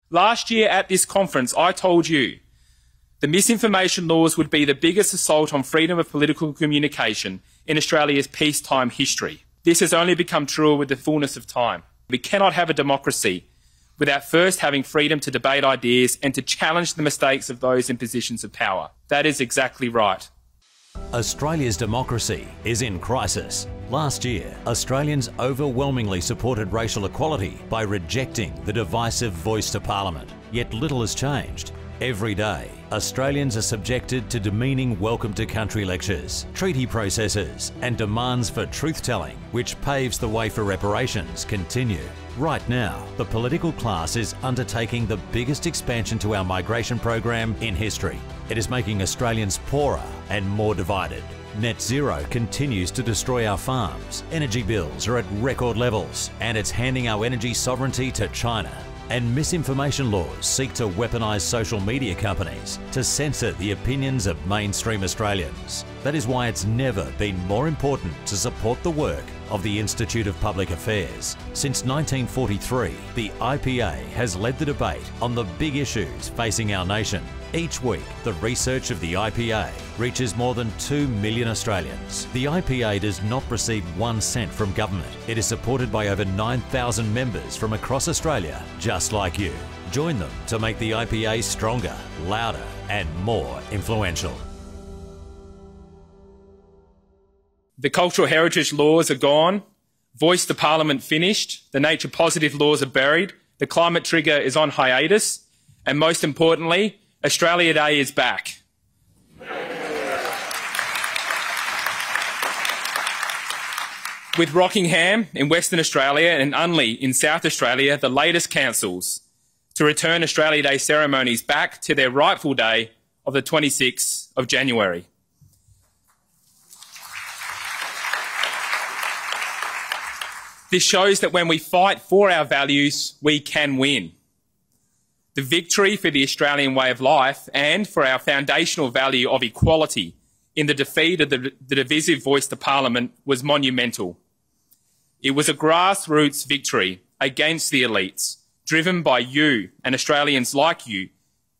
Last year at this conference, I told you the misinformation laws would be the biggest assault on freedom of political communication in Australia's peacetime history. This has only become truer with the fullness of time. We cannot have a democracy without first having freedom to debate ideas and to challenge the mistakes of those in positions of power. That is exactly right. Australia's democracy is in crisis. Last year, Australians overwhelmingly supported racial equality by rejecting the divisive voice to Parliament. Yet little has changed. Every day, Australians are subjected to demeaning welcome to country lectures, treaty processes and demands for truth-telling, which paves the way for reparations, continue. Right now, the political class is undertaking the biggest expansion to our migration program in history. It is making Australians poorer and more divided. Net zero continues to destroy our farms, energy bills are at record levels, and it's handing our energy sovereignty to China. And misinformation laws seek to weaponise social media companies to censor the opinions of mainstream Australians. That is why it's never been more important to support the work of the Institute of Public Affairs. Since 1943, the IPA has led the debate on the big issues facing our nation. Each week, the research of the IPA reaches more than 2 million Australians. The IPA does not receive 1 cent from government. It is supported by over 9,000 members from across Australia, just like you. Join them to make the IPA stronger, louder and more influential. The cultural heritage laws are gone, voice to Parliament finished, the nature positive laws are buried, the climate trigger is on hiatus, and most importantly, Australia Day is back. With Rockingham in Western Australia and Unley in South Australia, the latest councils to return Australia Day ceremonies back to their rightful day of the 26th of January. This shows that when we fight for our values, we can win. The victory for the Australian way of life and for our foundational value of equality in the defeat of the divisive voice to Parliament was monumental. It was a grassroots victory against the elites, driven by you and Australians like you,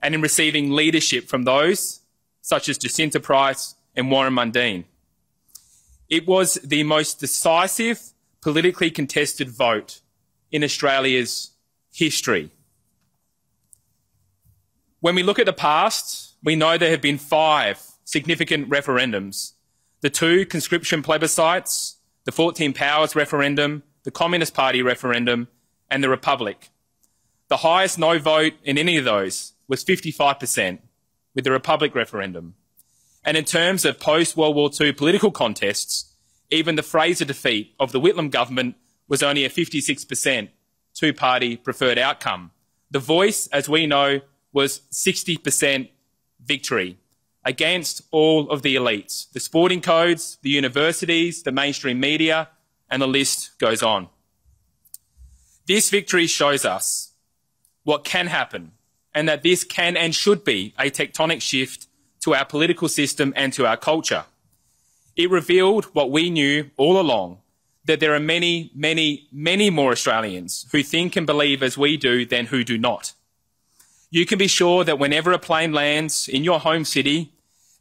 and in receiving leadership from those such as Jacinta Price and Warren Mundine. It was the most decisive, politically contested vote in Australia's history. When we look at the past, we know there have been 5 significant referendums. The 2 conscription plebiscites, the 14 Powers referendum, the Communist Party referendum, and the Republic. The highest no vote in any of those was 55% with the Republic referendum. And in terms of post-World War II political contests, even the Fraser defeat of the Whitlam government was only a 56% two-party preferred outcome. The Voice, as we know, was 60% victory against all of the elites, the sporting codes, the universities, the mainstream media, and the list goes on. This victory shows us what can happen and that this can and should be a tectonic shift to our political system and to our culture. It revealed what we knew all along, that there are many, many, many more Australians who think and believe as we do than who do not. You can be sure that whenever a plane lands in your home city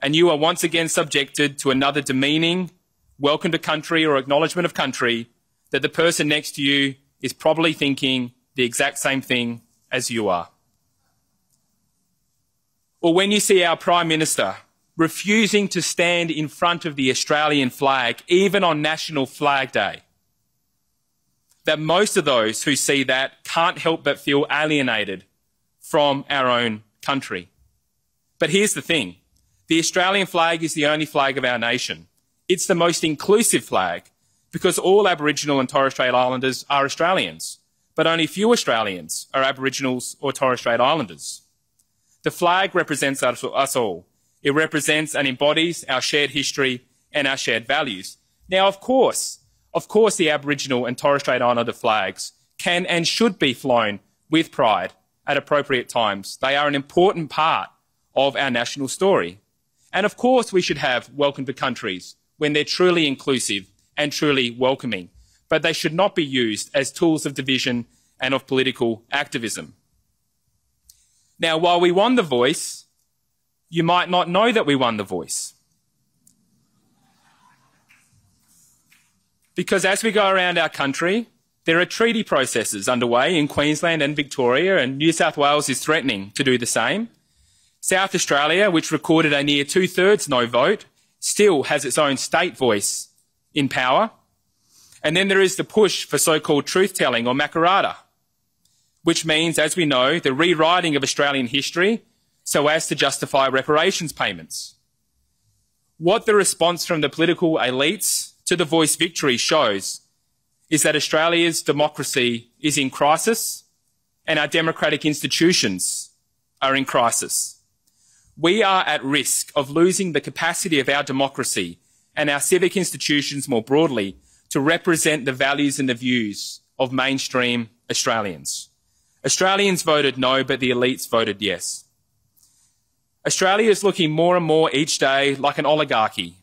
and you are once again subjected to another demeaning welcome to country or acknowledgement of country, that the person next to you is probably thinking the exact same thing as you are. Or when you see our Prime Minister refusing to stand in front of the Australian flag, even on National Flag Day, that most of those who see that can't help but feel alienated from our own country. But here's the thing. The Australian flag is the only flag of our nation. It's the most inclusive flag because all Aboriginal and Torres Strait Islanders are Australians, but only few Australians are Aboriginals or Torres Strait Islanders. The flag represents us all. It represents and embodies our shared history and our shared values. Now, of course, the Aboriginal and Torres Strait Islander flags can and should be flown with pride at appropriate times. They are an important part of our national story. And of course, we should have welcome to countries when they're truly inclusive and truly welcoming, but they should not be used as tools of division and of political activism. Now, while we won the voice, you might not know that we won the voice. Because as we go around our country, there are treaty processes underway in Queensland and Victoria, and New South Wales is threatening to do the same. South Australia, which recorded a near 2/3 no vote, still has its own state voice in power. And then there is the push for so-called truth-telling or makarrata, which means, as we know, the rewriting of Australian history so as to justify reparations payments. What the response from the political elites to the voice victory shows is that Australia's democracy is in crisis and our democratic institutions are in crisis. We are at risk of losing the capacity of our democracy and our civic institutions more broadly to represent the values and the views of mainstream Australians. Australians voted no, but the elites voted yes. Australia is looking more and more each day like an oligarchy,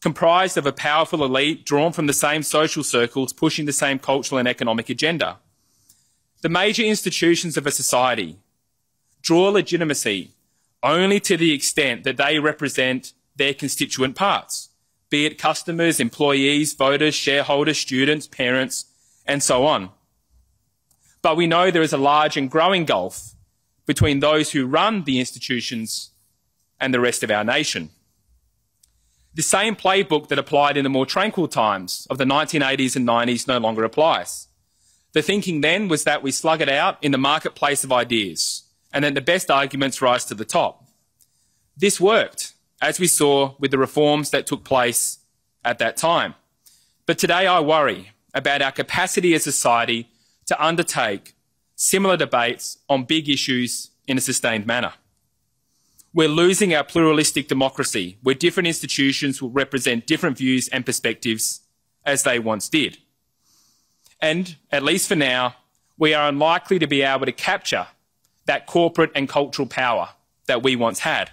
comprised of a powerful elite drawn from the same social circles, pushing the same cultural and economic agenda. The major institutions of a society draw legitimacy only to the extent that they represent their constituent parts, be it customers, employees, voters, shareholders, students, parents, and so on. But we know there is a large and growing gulf between those who run the institutions and the rest of our nation. The same playbook that applied in the more tranquil times of the 1980s and 90s no longer applies. The thinking then was that we slug it out in the marketplace of ideas and that the best arguments rise to the top. This worked, as we saw with the reforms that took place at that time. But today I worry about our capacity as a society to undertake similar debates on big issues in a sustained manner. We're losing our pluralistic democracy, where different institutions will represent different views and perspectives as they once did. And, at least for now, we are unlikely to be able to capture that corporate and cultural power that we once had.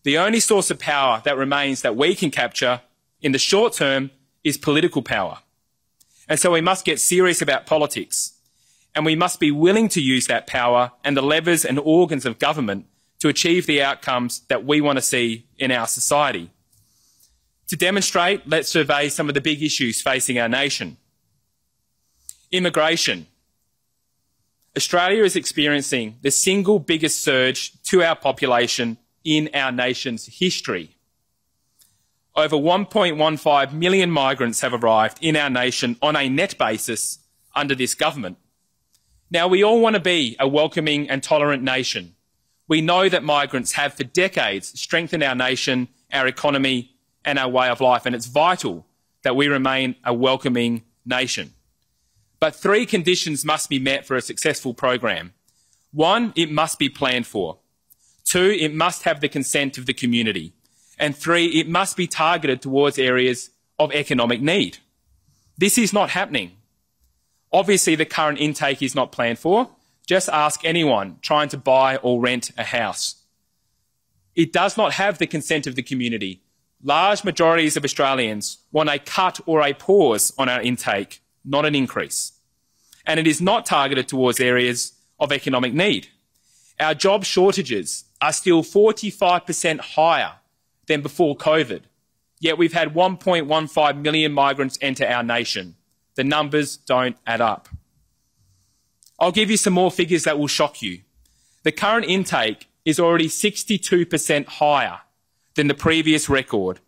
The only source of power that remains that we can capture in the short term is political power. And so we must get serious about politics, and we must be willing to use that power and the levers and organs of government to achieve the outcomes that we want to see in our society. To demonstrate, let's survey some of the big issues facing our nation. Immigration. Australia is experiencing the single biggest surge to our population in our nation's history. Over 1.15 million migrants have arrived in our nation on a net basis under this government. Now, we all want to be a welcoming and tolerant nation. We know that migrants have for decades strengthened our nation, our economy, and our way of life, and it's vital that we remain a welcoming nation. But three conditions must be met for a successful program. One, it must be planned for. Two, it must have the consent of the community. And three, it must be targeted towards areas of economic need. This is not happening. Obviously, the current intake is not planned for. Just ask anyone trying to buy or rent a house. It does not have the consent of the community. Large majorities of Australians want a cut or a pause on our intake, not an increase. And it is not targeted towards areas of economic need. Our job shortages are still 45% higher than before COVID, yet we've had 1.15 million migrants enter our nation. The numbers don't add up. I'll give you some more figures that will shock you. The current intake is already 62% higher than the previous record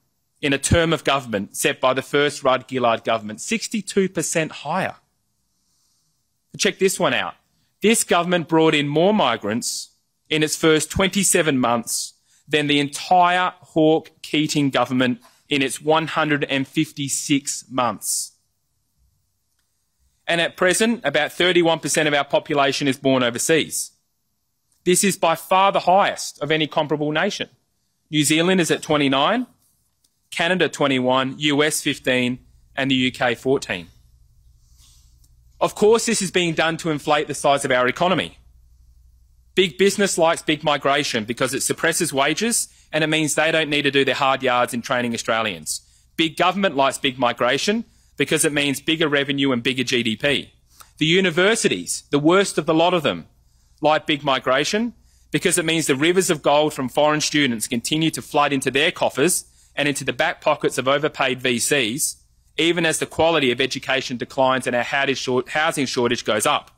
in a term of government set by the first Rudd-Gillard government. 62% higher. Check this one out. This government brought in more migrants in its first 27 months than the entire Hawke-Keating government in its 156 months. And at present, about 31% of our population is born overseas. This is by far the highest of any comparable nation. New Zealand is at 29, Canada 21, US 15, and the UK 14. Of course, this is being done to inflate the size of our economy. Big business likes big migration because it suppresses wages and it means they don't need to do their hard yards in training Australians. Big government likes big migration because it means bigger revenue and bigger GDP. The universities, the worst of the lot of them, like big migration, because it means the rivers of gold from foreign students continue to flood into their coffers and into the back pockets of overpaid VCs, even as the quality of education declines and our housing shortage goes up.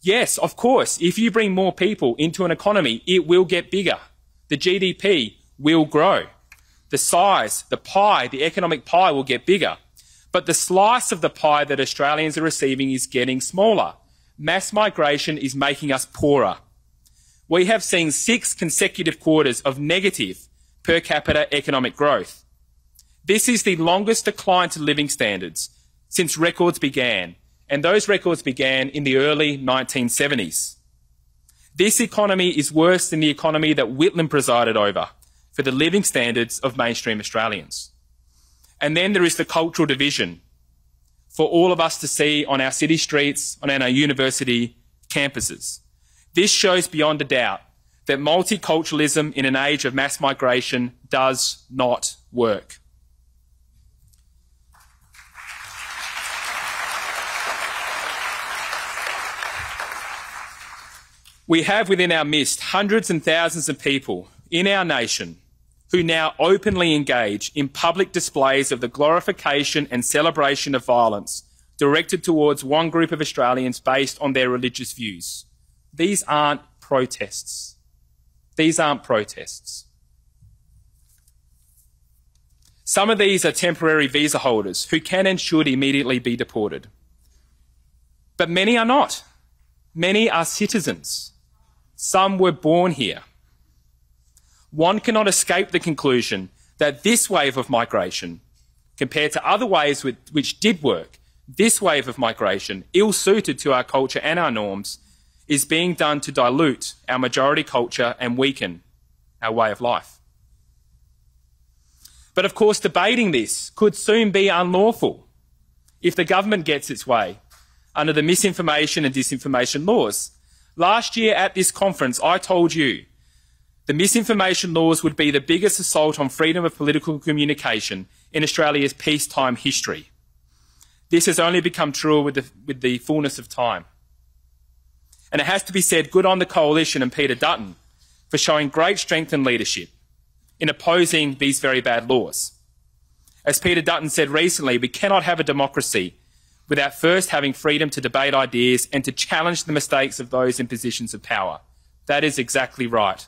Yes, of course, if you bring more people into an economy, it will get bigger. The GDP will grow. The size, the pie, the economic pie will get bigger. But the slice of the pie that Australians are receiving is getting smaller. Mass migration is making us poorer. We have seen 6 consecutive quarters of negative per capita economic growth. This is the longest decline to living standards since records began, and those records began in the early 1970s. This economy is worse than the economy that Whitlam presided over for the living standards of mainstream Australians. And then there is the cultural division for all of us to see on our city streets, on our university campuses. This shows beyond a doubt that multiculturalism in an age of mass migration does not work. We have within our midst hundreds and thousands of people in our nation who now openly engage in public displays of the glorification and celebration of violence directed towards one group of Australians based on their religious views. These aren't protests. These aren't protests. Some of these are temporary visa holders who can and should immediately be deported. But many are not. Many are citizens. Some were born here. One cannot escape the conclusion that this wave of migration, compared to other waves which did work, this wave of migration, ill-suited to our culture and our norms, is being done to dilute our majority culture and weaken our way of life. But of course, debating this could soon be unlawful if the government gets its way under the misinformation and disinformation laws. Last year at this conference, I told you the misinformation laws would be the biggest assault on freedom of political communication in Australia's peacetime history. This has only become truer with the fullness of time. And it has to be said, good on the Coalition and Peter Dutton for showing great strength and leadership in opposing these very bad laws. As Peter Dutton said recently, we cannot have a democracy without first having freedom to debate ideas and to challenge the mistakes of those in positions of power. That is exactly right.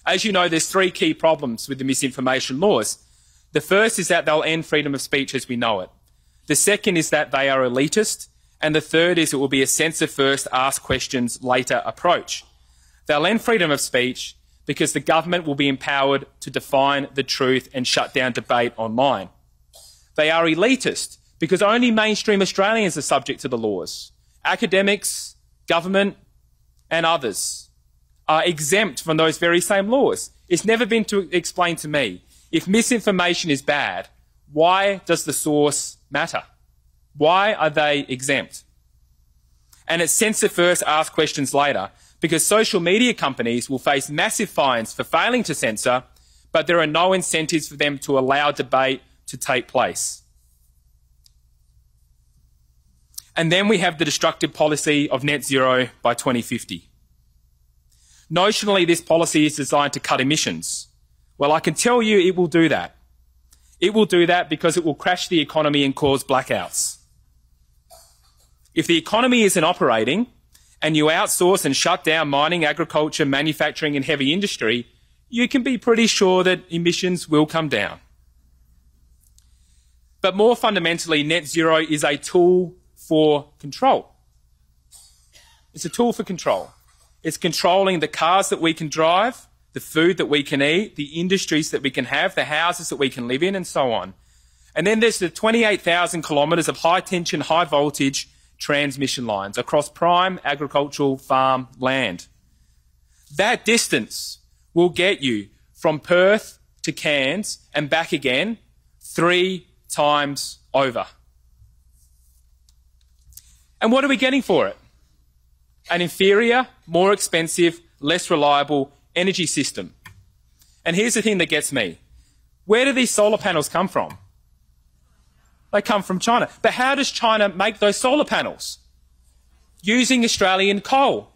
As you know, there's 3 key problems with the misinformation laws. The first is that they'll end freedom of speech as we know it. The second is that they are elitist. And the third is it will be a censor first, ask questions later approach. They'll end freedom of speech because the government will be empowered to define the truth and shut down debate online. They are elitist because only mainstream Australians are subject to the laws. Academics, government and others are exempt from those very same laws. It's never been explained to me, if misinformation is bad, why does the source matter? Why are they exempt? And it's censor first, ask questions later, because social media companies will face massive fines for failing to censor, but there are no incentives for them to allow debate to take place. And then we have the destructive policy of net zero by 2050. Notionally, this policy is designed to cut emissions. Well, I can tell you it will do that. It will do that because it will crash the economy and cause blackouts. If the economy isn't operating and you outsource and shut down mining, agriculture, manufacturing and heavy industry, you can be pretty sure that emissions will come down. But more fundamentally, net zero is a tool for control. It's a tool for control. It's controlling the cars that we can drive, the food that we can eat, the industries that we can have, the houses that we can live in and so on. And then there's the 28,000 kilometres of high tension, high voltage transmission lines across prime agricultural farm land. That distance will get you from Perth to Cairns and back again 3 times over. And what are we getting for it? An inferior, more expensive, less reliable energy system. And here's the thing that gets me. Where do these solar panels come from? They come from China. But how does China make those solar panels? using Australian coal.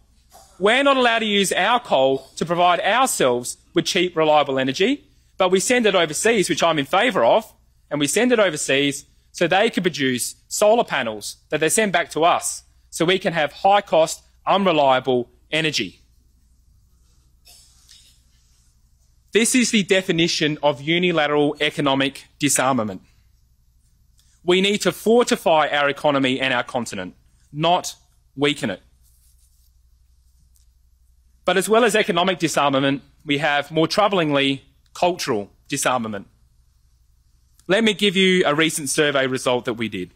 We're not allowed to use our coal to provide ourselves with cheap, reliable energy, but we send it overseas, which I'm in favour of, and we send it overseas so they can produce solar panels that they send back to us so we can have high-cost, unreliable energy. This is the definition of unilateral economic disarmament. We need to fortify our economy and our continent, not weaken it. But as well as economic disarmament, we have, more troublingly, cultural disarmament. Let me give you a recent survey result that we did.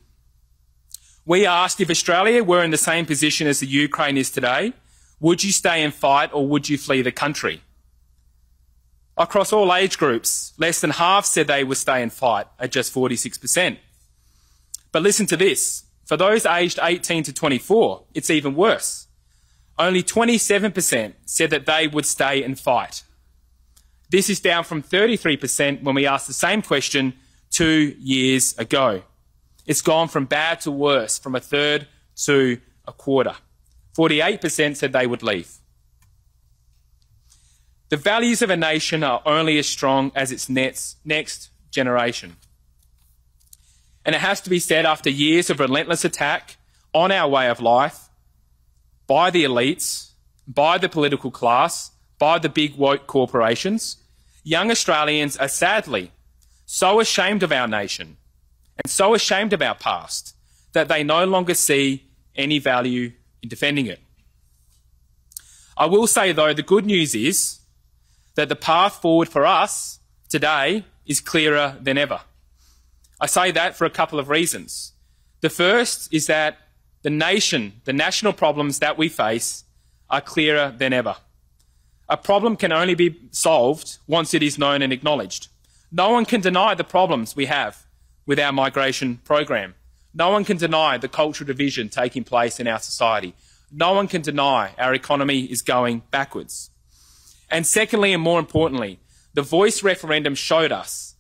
We asked if Australia were in the same position as the Ukraine is today, would you stay and fight or would you flee the country? Across all age groups, less than half said they would stay and fight at just 46%. But listen to this. For those aged 18 to 24, it's even worse. Only 27% said that they would stay and fight. This is down from 33% when we asked the same question 2 years ago. It's gone from bad to worse, from a third to a quarter. 48% said they would leave. The values of a nation are only as strong as its next generation. And it has to be said, after years of relentless attack on our way of life by the elites, by the political class, by the big woke corporations, young Australians are sadly so ashamed of our nation and so ashamed of our past that they no longer see any value in defending it. I will say, though, the good news is that the path forward for us today is clearer than ever. I say that for a couple of reasons. The first is that the national problems that we face are clearer than ever. A problem can only be solved once it is known and acknowledged. No one can deny the problems we have with our migration program. No one can deny the cultural division taking place in our society. No one can deny our economy is going backwards. And secondly, and more importantly, the Voice referendum showed us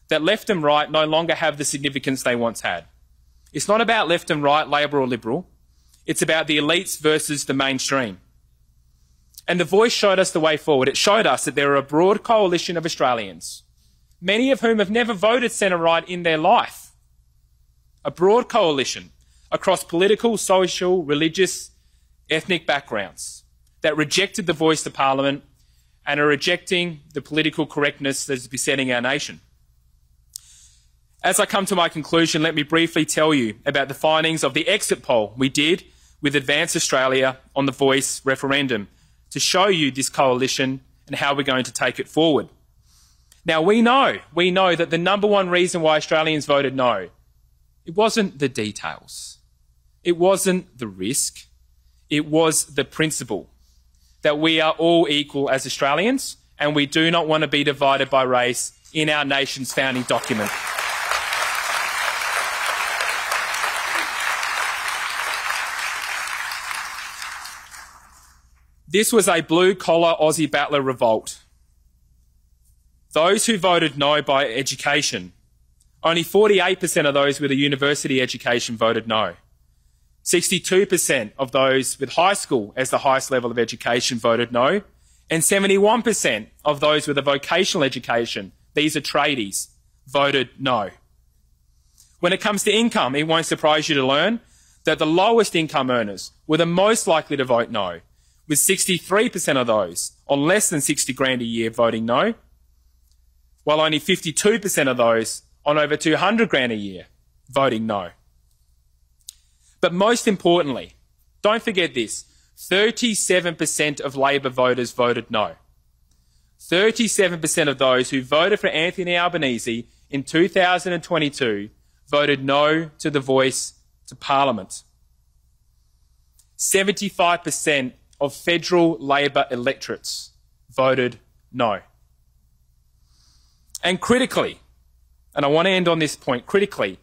that left and right no longer have the significance they once had. It's not about left and right, Labor or Liberal. It's about the elites versus the mainstream. And the Voice showed us the way forward. It showed us that there are a broad coalition of Australians, many of whom have never voted centre-right in their life. A broad coalition across political, social, religious, ethnic backgrounds that rejected the Voice to Parliament and are rejecting the political correctness that is besetting our nation. As I come to my conclusion, let me briefly tell you about the findings of the exit poll we did with Advance Australia on the Voice referendum to show you this coalition and how we're going to take it forward. Now, we know that the number one reason why Australians voted no, it wasn't the details. It wasn't the risk. It was the principle that we are all equal as Australians and we do not want to be divided by race in our nation's founding document. This was a blue-collar Aussie battler revolt. Those who voted no by education, only 48% of those with a university education voted no. 62% of those with high school as the highest level of education voted no, and 71% of those with a vocational education, these are tradies, voted no. When it comes to income, it won't surprise you to learn that the lowest income earners were the most likely to vote no, with 63% of those on less than 60 grand a year voting no, while only 52% of those on over 200 grand a year voting no. But most importantly, don't forget this, 37% of Labor voters voted no. 37% of those who voted for Anthony Albanese in 2022 voted no to the Voice to Parliament. 75% of federal Labor electorates voted no. And critically, and I want to end on this point, critically,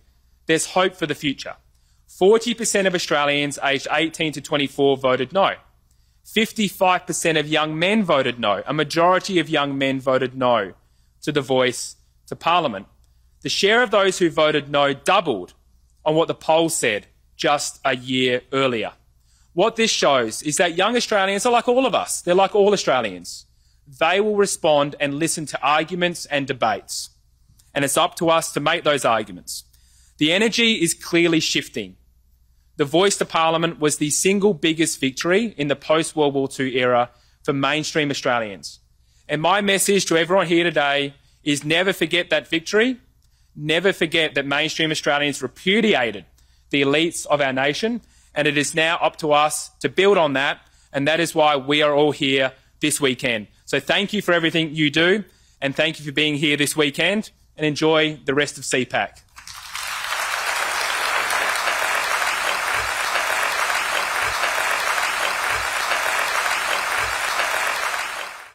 there's hope for the future. 40% of Australians aged 18 to 24 voted no. 55% of young men voted no. A majority of young men voted no to the Voice to Parliament. The share of those who voted no doubled on what the poll said just a year earlier. What this shows is that young Australians are like all of us. They're like all Australians. They will respond and listen to arguments and debates. And it's up to us to make those arguments. The energy is clearly shifting. The voice to Parliament was the single biggest victory in the post-World War II era for mainstream Australians. And my message to everyone here today is never forget that victory. Never forget that mainstream Australians repudiated the elites of our nation, and it is now up to us to build on that, and that is why we are all here this weekend. So thank you for everything you do, and thank you for being here this weekend, and enjoy the rest of CPAC.